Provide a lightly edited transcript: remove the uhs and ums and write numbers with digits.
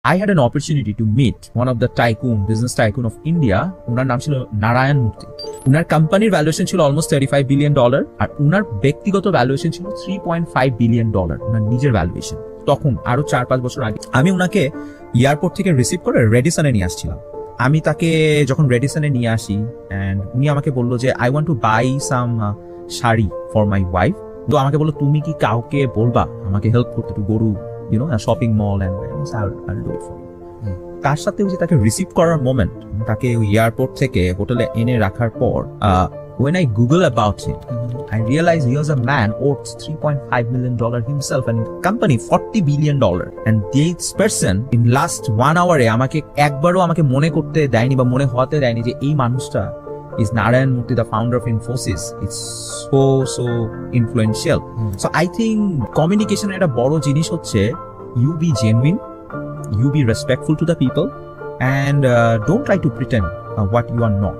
I had an opportunity to meet one of the business tycoon of India. উনার নাম ছিল নারায়ণ মূর্তি। উনার কোম্পানির ভ্যালুয়েশন ছিল অলমোস্ট $35 billion আর উনার ব্যক্তিগত ভ্যালুয়েশন ছিল $3.5 billion। উনার নিজের ভ্যালুয়েশন তখন আরো 4-5 বছর আগে। আমি উনাকে এয়ারপোর্ট থেকে রিসিভ করে রেডিসনে নিয়ে আসছিলাম। আমি তাকে যখন রেডিসনে নিয়ে আসি এন্ড উনি আমাকে বললো যে I want to buy some sari for my wife. তো আমাকে বললো তুমি কি কাউকে বলবা আমাকে হেল্প করতে, একটু গরু shopping mall and I'll do it for you। তার সাথে ওই যে তাকে রিসিভ করার মোমেন্ট, তাকে ওই এয়ারপোর্ট থেকে হোটেলে এনে রাখার পর when I Google about him, I realized he was a man owed $3.5 million himself and company $40 billion, and this person in last 1 hour আমাকে একবারও আমাকে মনে করতে দেয়নি বা মনে হতে দেয়নি যে এই মানুষটা is Narayan Murthy, the founder of Infosys. It's so influential. So I think communication একটা বড় জিনিস হচ্ছে you be genuine, you be respectful to the people, and don't try to pretend what you are not.